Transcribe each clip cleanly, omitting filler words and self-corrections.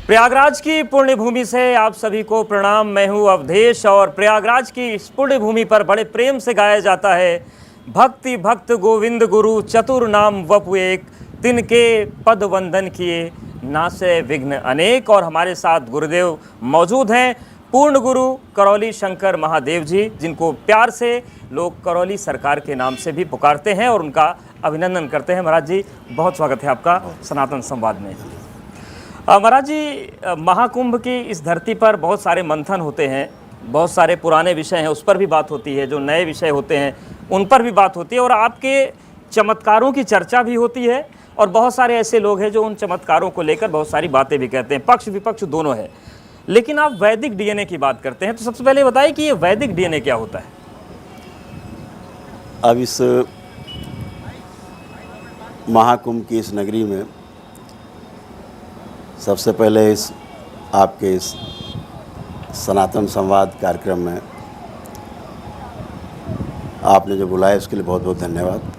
प्रयागराज की पुण्य भूमि से आप सभी को प्रणाम। मैं हूं अवधेश और प्रयागराज की इस पुण्य भूमि पर बड़े प्रेम से गाया जाता है भक्ति भक्त गोविंद गुरु चतुर नाम वपु एक, तिनके पद वंदन किए नासे विघ्न अनेक। और हमारे साथ गुरुदेव मौजूद हैं, पूर्ण गुरु करौली शंकर महादेव जी, जिनको प्यार से लोग करौली सरकार के नाम से भी पुकारते हैं और उनका अभिनंदन करते हैं। महाराज जी, बहुत स्वागत है आपका सनातन संवाद में। महाराज जी, महाकुंभ की इस धरती पर बहुत सारे मंथन होते हैं, बहुत सारे पुराने विषय हैं उस पर भी बात होती है, जो नए विषय होते हैं उन पर भी बात होती है और आपके चमत्कारों की चर्चा भी होती है। और बहुत सारे ऐसे लोग हैं जो उन चमत्कारों को लेकर बहुत सारी बातें भी कहते हैं, पक्ष विपक्ष दोनों है। लेकिन आप वैदिक डीएनए की बात करते हैं, तो सबसे पहले बताइए कि ये वैदिक डीएनए क्या होता है? अब इस महाकुंभ की इस नगरी में सबसे पहले आपके इस सनातन संवाद कार्यक्रम में आपने जो बुलाया उसके लिए बहुत बहुत धन्यवाद।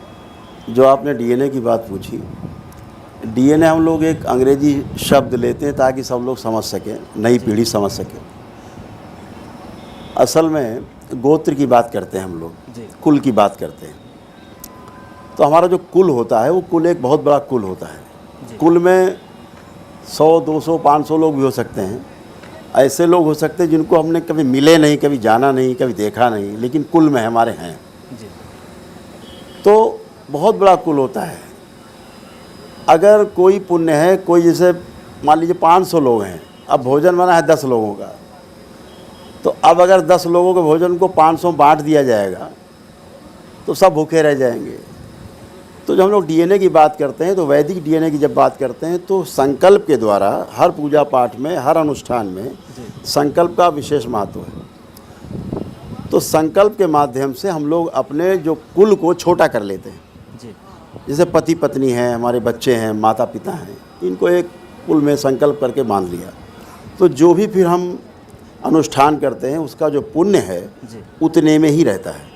जो आपने डीएनए की बात पूछी, डीएनए हम लोग एक अंग्रेजी शब्द लेते हैं ताकि सब लोग समझ सकें, नई पीढ़ी समझ सके। असल में गोत्र की बात करते हैं हम लोग, कुल की बात करते हैं। तो हमारा जो कुल होता है वो कुल एक बहुत बड़ा कुल होता है। कुल में 100, 200, 500 लोग भी हो सकते हैं। ऐसे लोग हो सकते हैं जिनको हमने कभी मिले नहीं, कभी जाना नहीं, कभी देखा नहीं, लेकिन कुल में हमारे हैं। तो बहुत बड़ा कुल होता है। अगर कोई पुण्य है, कोई जैसे मान लीजिए 500 लोग हैं, अब भोजन बना है 10 लोगों का, तो अब अगर 10 लोगों के भोजन को 500 बांट दिया जाएगा तो सब भूखे रह जाएंगे। तो जब हम लोग डीएनए की बात करते हैं, तो वैदिक डीएनए की जब बात करते हैं तो संकल्प के द्वारा हर पूजा पाठ में, हर अनुष्ठान में संकल्प का विशेष महत्व है। तो संकल्प के माध्यम से हम लोग अपने जो कुल को छोटा कर लेते हैं। जैसे पति पत्नी हैं, हमारे बच्चे हैं, माता पिता हैं, इनको एक कुल में संकल्प करके मान लिया। तो जो भी फिर हम अनुष्ठान करते हैं उसका जो पुण्य है उतने में ही रहता है।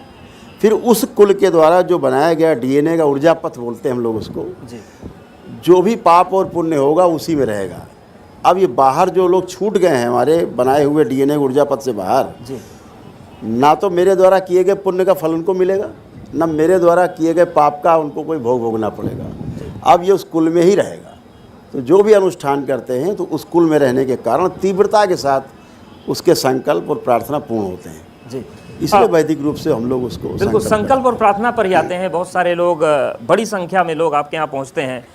फिर उस कुल के द्वारा जो बनाया गया डीएनए का ऊर्जा पथ बोलते हैं हम लोग उसको, जो भी पाप और पुण्य होगा उसी में रहेगा। अब ये बाहर जो लोग छूट गए हैं हमारे बनाए हुए डीएनए ऊर्जा पथ से बाहर, ना तो मेरे द्वारा किए गए पुण्य का फल उनको मिलेगा, ना मेरे द्वारा किए गए पाप का उनको कोई भोग भोगना पड़ेगा। अब ये उस कुल में ही रहेगा। तो जो भी अनुष्ठान करते हैं तो उस कुल में रहने के कारण तीव्रता के साथ उसके संकल्प और प्रार्थना पूर्ण होते हैं जी। इसलिए वैदिक रूप से हम लोग उसको बिल्कुल संकल्प और प्रार्थना पर ही आते हैं। बहुत सारे लोग, बड़ी संख्या में लोग आपके यहाँ पहुँचते हैं।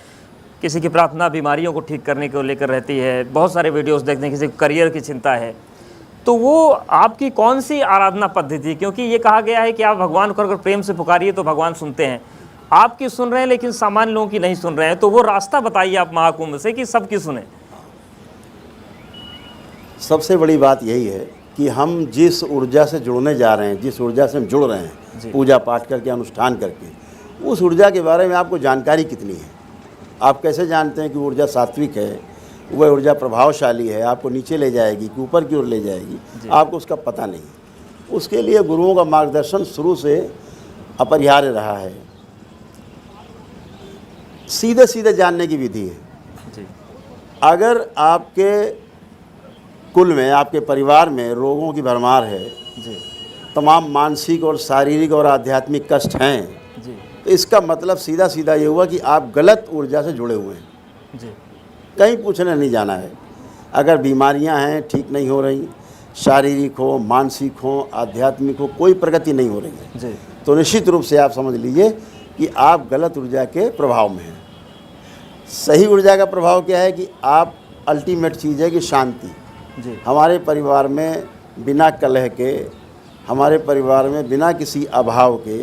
किसी की प्रार्थना बीमारियों को ठीक करने को लेकर रहती है, बहुत सारे वीडियोस देखते हैं, किसी को करियर की चिंता है। तो वो आपकी कौन सी आराधना पद्धति? क्योंकि ये कहा गया है कि आप भगवान को अगर प्रेम से पुकारिए तो भगवान सुनते हैं। आपकी सुन रहे हैं लेकिन सामान्य लोगों की नहीं सुन रहे हैं। तो वो रास्ता बताइए आप महाकुंभ से कि सबकी सुने। सबसे बड़ी बात यही है कि हम जिस ऊर्जा से जुड़ने जा रहे हैं, जिस ऊर्जा से हम जुड़ रहे हैं पूजा पाठ करके, अनुष्ठान करके, उस ऊर्जा के बारे में आपको जानकारी कितनी है? आप कैसे जानते हैं कि ऊर्जा सात्विक है, वह ऊर्जा प्रभावशाली है, आपको नीचे ले जाएगी कि ऊपर की ओर ले जाएगी? आपको उसका पता नहीं। उसके लिए गुरुओं का मार्गदर्शन शुरू से अपरिहार्य रहा है। सीधे सीधे जानने की विधि है। अगर आपके कुल में, आपके परिवार में रोगों की भरमार है, तमाम मानसिक और शारीरिक और आध्यात्मिक कष्ट हैं, तो इसका मतलब सीधा सीधा ये हुआ कि आप गलत ऊर्जा से जुड़े हुए हैं। कहीं पूछने नहीं जाना है। अगर बीमारियां हैं, ठीक नहीं हो रही, शारीरिक हो, मानसिक हो, आध्यात्मिक हो, कोई प्रगति नहीं हो रही है, तो निश्चित रूप से आप समझ लीजिए कि आप गलत ऊर्जा के प्रभाव में हैं। सही ऊर्जा का प्रभाव क्या है कि आप, अल्टीमेट चीज़ है कि शांति। हमारे परिवार में बिना कलह के, हमारे परिवार में बिना किसी अभाव के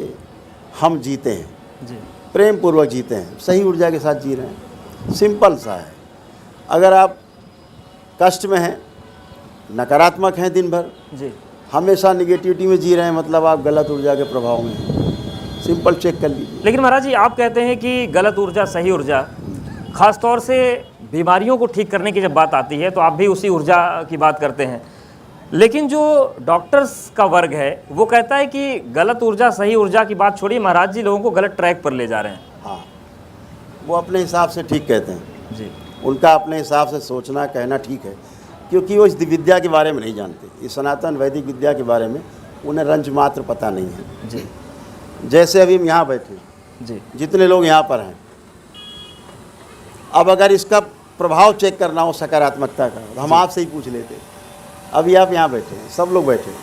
हम जीते हैं, प्रेम पूर्वक जीते हैं, सही ऊर्जा के साथ जी रहे हैं। सिंपल सा है। अगर आप कष्ट में हैं, नकारात्मक हैं, दिन भर हमेशा निगेटिविटी में जी रहे हैं, मतलब आप गलत ऊर्जा के प्रभाव में हैं। सिंपल चेक कर लीजिए। लेकिन महाराज जी, आप कहते हैं कि गलत ऊर्जा सही ऊर्जा, खासतौर से बीमारियों को ठीक करने की जब बात आती है तो आप भी उसी ऊर्जा की बात करते हैं। लेकिन जो डॉक्टर्स का वर्ग है वो कहता है कि गलत ऊर्जा सही ऊर्जा की बात छोड़िए, महाराज जी लोगों को गलत ट्रैक पर ले जा रहे हैं। हाँ, वो अपने हिसाब से ठीक कहते हैं जी। उनका अपने हिसाब से सोचना कहना ठीक है, क्योंकि वो इस विद्या के बारे में नहीं जानते, इस सनातन वैदिक विद्या के बारे में उन्हें रंज मात्र पता नहीं है। जी जैसे अभी हम यहाँ बैठे, जी जितने लोग यहाँ पर हैं, अब अगर इसका प्रभाव चेक करना हो सकारात्मकता का, तो हम आपसे ही पूछ लेते। अभी आप यहाँ बैठे हैं, सब लोग बैठे हैं,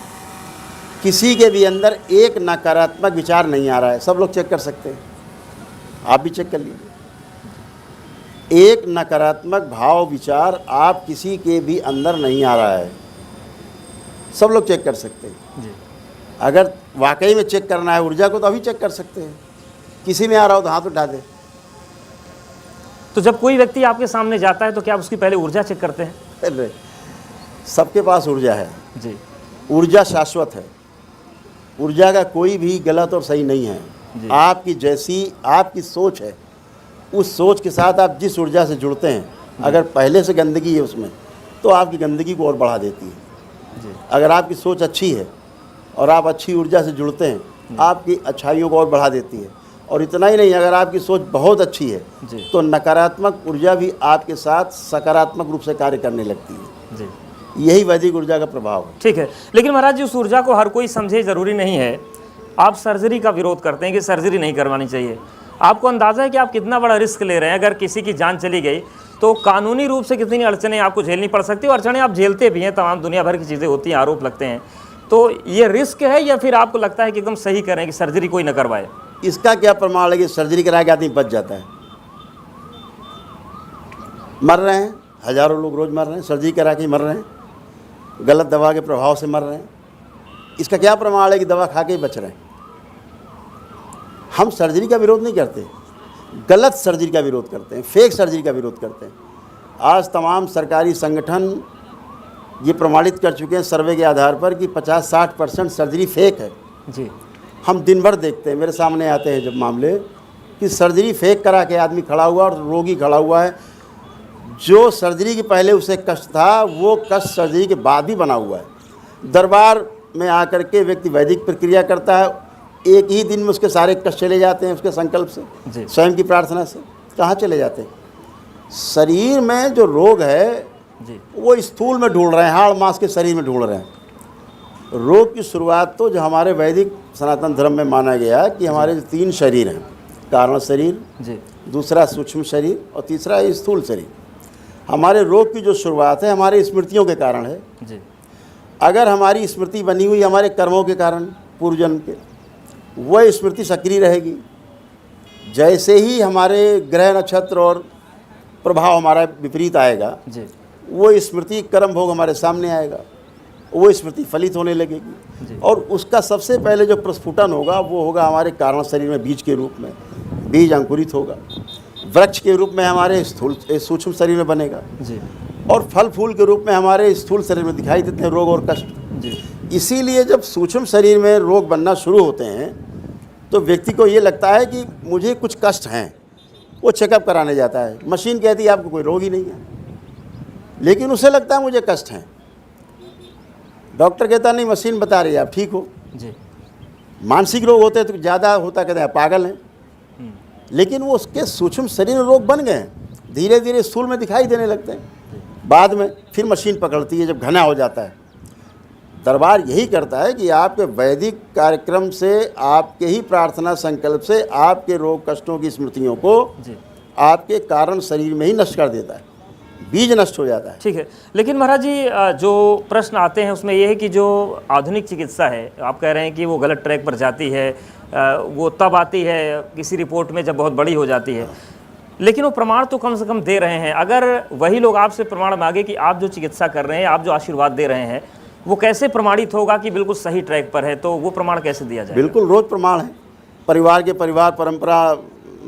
किसी के भी अंदर एक नकारात्मक विचार नहीं आ रहा है, सब लोग चेक कर सकते हैं, आप भी चेक कर लीजिए। एक नकारात्मक भाव विचार आप किसी के भी अंदर नहीं आ रहा है, सब लोग चेक कर सकते हैं। जी अगर वाकई में चेक करना है ऊर्जा को, तो अभी चेक कर सकते हैं। किसी में आ रहा हो तो हाथ उठा दे। तो जब कोई व्यक्ति आपके सामने जाता है तो क्या उसकी पहले ऊर्जा चेक करते हैं? अरे, सबके पास ऊर्जा है, जी ऊर्जा शाश्वत है, ऊर्जा का कोई भी गलत और सही नहीं है। आपकी जैसी आपकी सोच है, उस सोच के साथ आप जिस ऊर्जा से जुड़ते हैं, अगर पहले से गंदगी है उसमें, तो आपकी गंदगी को और बढ़ा देती है। जी अगर आपकी सोच अच्छी है और आप अच्छी ऊर्जा से जुड़ते हैं, आपकी अच्छाइयों को और बढ़ा देती है। और इतना ही नहीं, अगर आपकी सोच बहुत अच्छी है जी तो नकारात्मक ऊर्जा भी आपके साथ सकारात्मक रूप से कार्य करने लगती है। जी यही वैदिक ऊर्जा का प्रभाव है। ठीक है, लेकिन महाराज जी उस ऊर्जा को हर कोई समझे, ज़रूरी नहीं है। आप सर्जरी का विरोध करते हैं कि सर्जरी नहीं करवानी चाहिए। आपको अंदाज़ा है कि आप कितना बड़ा रिस्क ले रहे हैं? अगर किसी की जान चली गई तो कानूनी रूप से कितनी अड़चनें आपको झेलनी पड़ सकती है, और अड़चनें आप झेलते भी हैं, तमाम दुनिया भर की चीज़ें होती हैं, आरोप लगते हैं। तो ये रिस्क है, या फिर आपको लगता है कि एकदम सही करें कि सर्जरी कोई न करवाए? इसका क्या प्रमाण है कि सर्जरी करा के आदमी बच जाता है? मर रहे हैं, हजारों लोग रोज़ मर रहे हैं, सर्जरी करा के मर रहे हैं, गलत दवा के प्रभाव से मर रहे हैं। इसका क्या प्रमाण है कि दवा खा के ही बच रहे हैं? हम सर्जरी का विरोध नहीं करते, गलत सर्जरी का विरोध करते हैं, फेक सर्जरी का विरोध करते हैं। आज तमाम सरकारी संगठन ये प्रमाणित कर चुके हैं सर्वे के आधार पर कि 50-60% सर्जरी फेक है। जी हम दिन भर देखते हैं, मेरे सामने आते हैं जब मामले कि सर्जरी फेक करा के आदमी खड़ा हुआ और रोगी खड़ा हुआ है, जो सर्जरी के पहले उसे कष्ट था वो कष्ट सर्जरी के बाद भी बना हुआ है। दरबार में आकर के व्यक्ति वैदिक प्रक्रिया करता है, एक ही दिन में उसके सारे कष्ट चले जाते हैं, उसके संकल्प से, स्वयं की प्रार्थना से। कहाँ चले जाते हैं? शरीर में जो रोग है जी वो स्थूल में ढूंढ रहे हैं, हाड़ मांस के शरीर में ढूंढ रहे हैं। रोग की शुरुआत तो जो हमारे वैदिक सनातन धर्म में माना गया कि हमारे जो 3 शरीर हैं, कारण शरीर जी दूसरा सूक्ष्म शरीर और तीसरा है स्थूल शरीर। हमारे रोग की जो शुरुआत है हमारे स्मृतियों के कारण है। जी अगर हमारी स्मृति बनी हुई हमारे कर्मों के कारण, पूर्व जन्म के, वह स्मृति सक्रिय रहेगी। जैसे ही हमारे ग्रह नक्षत्र और प्रभाव हमारा विपरीत आएगा, जी वो स्मृति कर्म भोग हमारे सामने आएगा, वो स्मृति फलित होने लगेगी। और उसका सबसे पहले जो प्रस्फुटन होगा वो होगा हमारे कारण शरीर में बीज के रूप में। बीज अंकुरित होगा, वृक्ष के रूप में हमारे स्थूल सूक्ष्म शरीर में बनेगा जी और फल फूल के रूप में हमारे स्थूल शरीर में दिखाई देते हैं रोग और कष्ट। जी इसीलिए जब सूक्ष्म शरीर में रोग बनना शुरू होते हैं तो व्यक्ति को ये लगता है कि मुझे कुछ कष्ट हैं, वो चेकअप कराने जाता है। मशीन कहती है आपको कोई रोग ही नहीं है, लेकिन उसे लगता है मुझे कष्ट हैं। डॉक्टर कहता नहीं, मशीन बता रही है आप ठीक हो। जी मानसिक रोग होते हैं तो ज़्यादा होता, कहते हैं आप पागल हैं, लेकिन वो उसके सूक्ष्म शरीर में रोग बन गए हैं, धीरे धीरे स्थूल में दिखाई देने लगते हैं। बाद में फिर मशीन पकड़ती है जब घना हो जाता है। दरबार यही करता है कि आपके वैदिक कार्यक्रम से, आपके ही प्रार्थना संकल्प से आपके रोग कष्टों की स्मृतियों को जी आपके कारण शरीर में ही नष्ट कर देता है, बीज नष्ट हो जाता है। ठीक है, लेकिन महाराज जी जो प्रश्न आते हैं उसमें यह है कि जो आधुनिक चिकित्सा है, आप कह रहे हैं कि वो गलत ट्रैक पर जाती है, वो तब आती है किसी रिपोर्ट में जब बहुत बड़ी हो जाती है, लेकिन वो प्रमाण तो कम से कम दे रहे हैं। अगर वही लोग आपसे प्रमाण मांगे कि आप जो चिकित्सा कर रहे हैं, आप जो आशीर्वाद दे रहे हैं, वो कैसे प्रमाणित होगा कि बिल्कुल सही ट्रैक पर है? तो वो प्रमाण कैसे दिया जाए? बिल्कुल रोज प्रमाण है। परिवार के परिवार परंपरा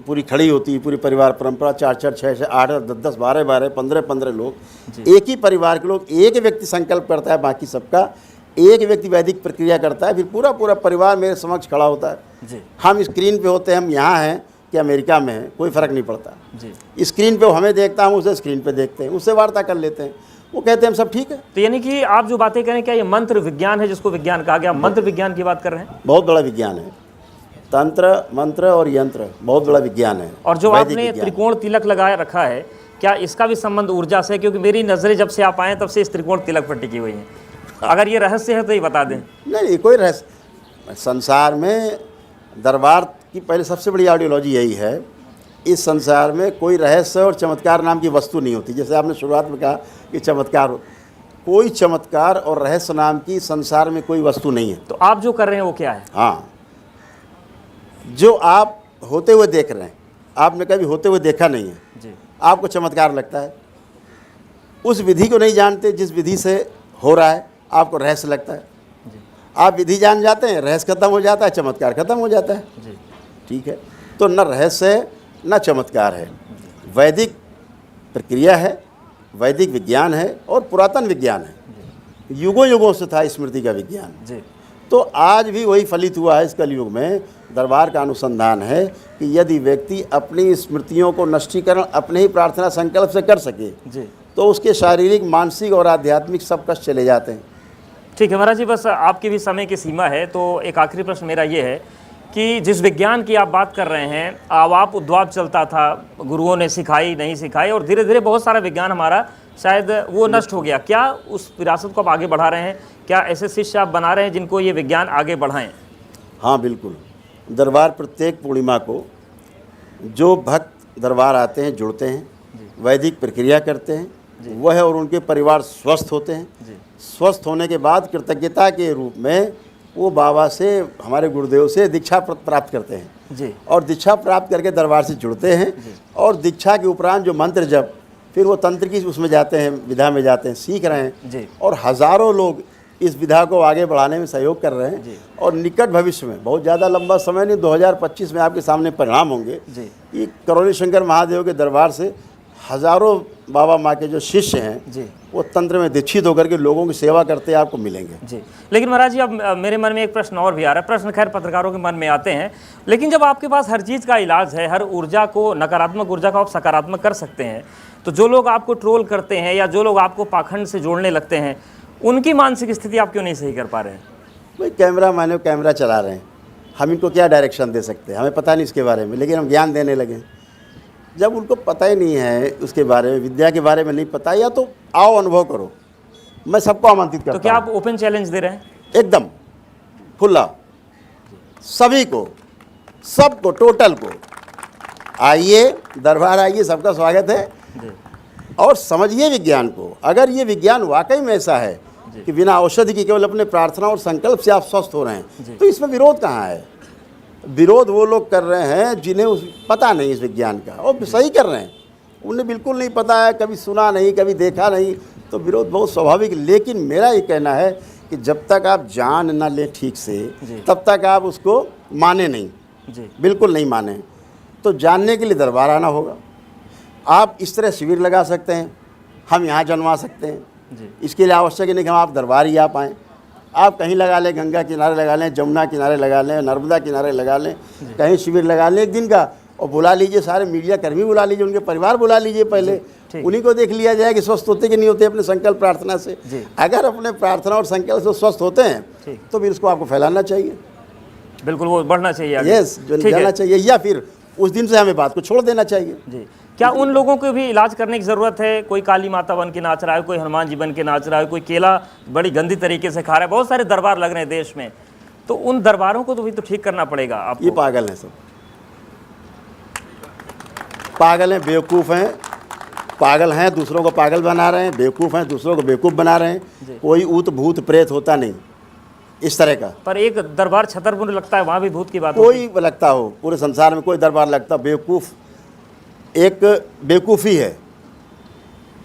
पूरी खड़ी होती है, पूरी परिवार परंपरा 4-4, 6-6, 8, 10-10, 12-12, 15-15 लोग, एक ही परिवार के लोग, एक व्यक्ति संकल्प करता है, बाकी सबका एक व्यक्ति वैदिक प्रक्रिया करता है, फिर पूरा पूरा परिवार मेरे समक्ष खड़ा होता है। जी हम स्क्रीन पे होते हैं, हम यहाँ हैं कि अमेरिका में हैं, कोई फ़र्क नहीं पड़ता। जी स्क्रीन पे वो हमें देखता, हम उसे स्क्रीन पे देखते हैं, उससे वार्ता कर लेते हैं, वो कहते हैं हम सब ठीक है। तो यानी कि आप जो बातें करें, क्या ये मंत्र विज्ञान है जिसको विज्ञान कहा गया? मंत्र विज्ञान की बात कर रहे हैं? बहुत बड़ा विज्ञान है, तंत्र मंत्र और यंत्र बहुत बड़ा विज्ञान है। और जो वैदिक आपने विज्ञान। त्रिकोण तिलक लगाया रखा है, क्या इसका भी संबंध ऊर्जा से? क्योंकि मेरी नज़रें जब से आप आए तब से इस त्रिकोण तिलक पर टिकी हुई हैं। अगर ये रहस्य है तो ये बता दें। नहीं, कोई रहस्य संसार में दरबार की पहले सबसे बड़ी आइडियोलॉजी यही है, इस संसार में कोई रहस्य और चमत्कार नाम की वस्तु नहीं होती। जैसे आपने शुरुआत में कहा कि चमत्कार, कोई चमत्कार और रहस्य नाम की संसार में कोई वस्तु नहीं है। तो आप जो कर रहे हैं वो क्या है? हाँ, जो आप होते हुए देख रहे हैं, आपने कभी होते हुए देखा नहीं है जी। आपको चमत्कार लगता है। उस विधि को नहीं जानते जिस विधि से हो रहा है, आपको रहस्य लगता है। आप विधि जान जाते हैं, रहस्य खत्म हो जाता है, चमत्कार खत्म हो जाता है। जी। ठीक है, तो न रहस्य है न चमत्कार है, वैदिक प्रक्रिया है, वैदिक विज्ञान है और पुरातन विज्ञान है। युगों युगों से था स्मृति का विज्ञान जी। तो आज भी वही फलित हुआ है। इस कलयुग में दरबार का अनुसंधान है कि यदि व्यक्ति अपनी स्मृतियों को नष्टीकरण अपने ही प्रार्थना संकल्प से कर सके जी। तो उसके शारीरिक, मानसिक और आध्यात्मिक सब कष्ट चले जाते हैं। ठीक है महाराज जी, बस आपकी भी समय की सीमा है, तो एक आखिरी प्रश्न मेरा ये है कि जिस विज्ञान की आप बात कर रहे हैं, आवाप उद्वाप चलता था, गुरुओं ने सिखाई नहीं सिखाई, और धीरे धीरे बहुत सारा विज्ञान हमारा शायद वो नष्ट हो गया। क्या उस विरासत को आप आगे बढ़ा रहे हैं? क्या ऐसे शिष्य आप बना रहे हैं जिनको ये विज्ञान आगे बढ़ाएं? हाँ बिल्कुल, दरबार प्रत्येक पूर्णिमा को जो भक्त दरबार आते हैं, जुड़ते हैं, वैदिक प्रक्रिया करते हैं, वह और उनके परिवार स्वस्थ होते हैं। स्वस्थ होने के बाद कृतज्ञता के रूप में वो बाबा से, हमारे गुरुदेव से दीक्षा प्राप्त करते हैं जी। और दीक्षा प्राप्त करके दरबार से जुड़ते हैं और दीक्षा के उपरांत जो मंत्र जप, फिर वो तंत्र की उसमें जाते हैं, विधा में जाते हैं, सीख रहे हैं जी। और हज़ारों लोग इस विधा को आगे बढ़ाने में सहयोग कर रहे हैं। और निकट भविष्य में, बहुत ज़्यादा लंबा समय नहीं, 2025 में आपके सामने परिणाम होंगे कि करौली शंकर महादेव के दरबार से हज़ारों बाबा माँ के जो शिष्य हैं जी, वो तंत्र में दीक्षित होकर के लोगों की सेवा करते आपको मिलेंगे जी। लेकिन महाराज जी, अब मेरे मन में एक प्रश्न और भी आ रहा है। प्रश्न खैर पत्रकारों के मन में आते हैं, लेकिन जब आपके पास हर चीज़ का इलाज है, हर ऊर्जा को, नकारात्मक ऊर्जा को आप सकारात्मक कर सकते हैं, तो जो लोग आपको ट्रोल करते हैं या जो लोग आपको पाखंड से जोड़ने लगते हैं, उनकी मानसिक स्थिति आप क्यों नहीं सही कर पा रहे हैं? भाई कैमरा मैंने कैमरा चला रहे हैं, हम इनको क्या डायरेक्शन दे सकते हैं? हमें पता नहीं इसके बारे में, लेकिन हम ज्ञान देने लगे। जब उनको पता ही नहीं है उसके बारे में, विद्या के बारे में नहीं पता, या तो आओ अनुभव करो, मैं सबको आमंत्रित करता हूं। तो क्या आप ओपन चैलेंज दे रहे हैं? एकदम खुला, सभी को, सबको, टोटल को, आइए दरबार आइए, सबका स्वागत है जी। और समझिए विज्ञान को। अगर ये विज्ञान वाकई में ऐसा है कि बिना औषधि की केवल अपने प्रार्थना और संकल्प से आप स्वस्थ हो रहे हैं, तो इसमें विरोध कहाँ है? विरोध वो लोग कर रहे हैं जिन्हें पता नहीं इस विज्ञान का, और सही कर रहे हैं। उन्हें बिल्कुल नहीं पता है, कभी सुना नहीं, कभी देखा नहीं, तो विरोध बहुत स्वाभाविक। लेकिन मेरा ये कहना है कि जब तक आप जान ना लें ठीक से, तब तक आप उसको माने नहीं जी। बिल्कुल नहीं माने। तो जानने के लिए दरबार आना होगा। आप इस तरह शिविर लगा सकते हैं, हम यहाँ जनवा सकते हैं जी। इसके लिए आवश्यक नहीं कि हम आप दरबार ही आ पाएँ। आप कहीं लगा लें, गंगा किनारे लगा लें, जमुना किनारे लगा लें, नर्मदा किनारे लगा लें, कहीं शिविर लगा लें एक दिन का, और बुला लीजिए सारे मीडिया कर्मी, बुला लीजिए, उनके परिवार बुला लीजिए, पहले उन्हीं को देख लिया जाए कि स्वस्थ होते कि नहीं होते अपने संकल्प प्रार्थना से। अगर अपने प्रार्थना और संकल्प से स्वस्थ होते हैं तो फिर इसको आपको फैलाना चाहिए। बिल्कुल, वो बढ़ना चाहिए आगे। यस, जो जाना चाहिए, या फिर उस दिन से हमें बात को छोड़ देना चाहिए। जी। क्या उन लोगों को भी इलाज करने की ज़रूरत है? कोई काली माता बन के नाच रहा है, कोई हनुमान जी बन के नाच रहा है, कोई केला बड़ी गंदी तरीके से खा रहा है, बहुत सारे दरबार लग रहे हैं देश में, तो उन दरबारों को तो भी तो ठीक करना पड़ेगा आपको। ये पागल हैं, सब पागल हैं, बेवकूफ़ हैं, पागल हैं, दूसरों को पागल बना रहे हैं, बेवकूफ़ हैं, दूसरों को बेवकूफ़ बना रहे हैं। कोई ऊत भूत प्रेत होता नहीं इस तरह का। पर एक दरबार छतरपुर लगता है, वहाँ भी भूत की बात कोई लगता हो, पूरे संसार में कोई दरबार लगता, बेवकूफ़ एक बेवकूफ़ी है।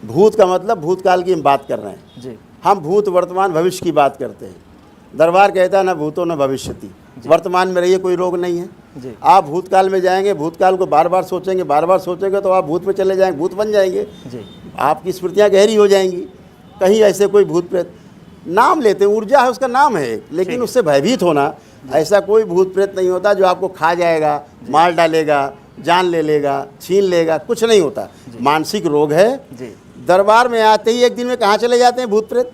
भूत का मतलब भूतकाल की हम बात कर रहे हैं जी। हम भूत, वर्तमान, भविष्य की बात करते हैं। दरबार कहता है न भूतो न भविष्यति, वर्तमान में रहिए, कोई रोग नहीं है जी। आप भूतकाल में जाएंगे, भूतकाल को बार बार सोचेंगे, बार बार सोचेंगे तो आप भूत में चले जाएंगे, भूत बन जाएंगे जी। आपकी स्मृतियाँ गहरी हो जाएंगी। कहीं ऐसे कोई भूत प्रेत नाम लेते, ऊर्जा है उसका नाम है, लेकिन उससे भयभीत होना, ऐसा कोई भूत प्रेत नहीं होता जो आपको खा जाएगा, मार डालेगा, जान ले लेगा, छीन लेगा, कुछ नहीं होता। मानसिक रोग है। दरबार में आते ही एक दिन में कहाँ चले जाते हैं भूत प्रेत?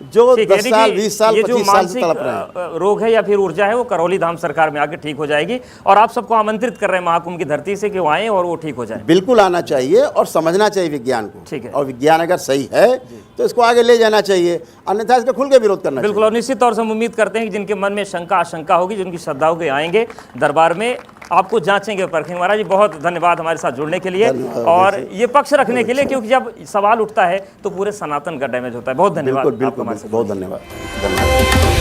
जो ठीक है, 10 यानी साल कि 20 साल ये जो 25 साल से मानसिक तड़प रहे हैं। रोग है या फिर ऊर्जा है वो करौली धाम सरकार में आके ठीक हो जाएगी। और आप सबको आमंत्रित कर रहे हैं महाकुंभ की धरती से कि वो आएं और वो ठीक हो जाए। बिल्कुल आना चाहिए और समझना चाहिए विज्ञान को। ठीक है। और विज्ञान अगर सही है तो इसको आगे ले जाना चाहिए, अन्यथा इसका खुल के विरोध करना बिल्कुल। और निश्चित तौर से हम उम्मीद करते हैं कि जिनके मन में शंका आशंका होगी, जिनकी श्रद्धाओं के आएंगे दरबार में, आपको जांचेंगे परखेंगे। महाराज जी बहुत धन्यवाद हमारे साथ जुड़ने के लिए धन्यवाद। और ये पक्ष रखने के लिए, क्योंकि जब सवाल उठता है तो पूरे सनातन का डैमेज होता है। बहुत धन्यवाद चाहिए। बिल्कुल आपका बिल्कुल हमारे साथ। बहुत धन्यवाद।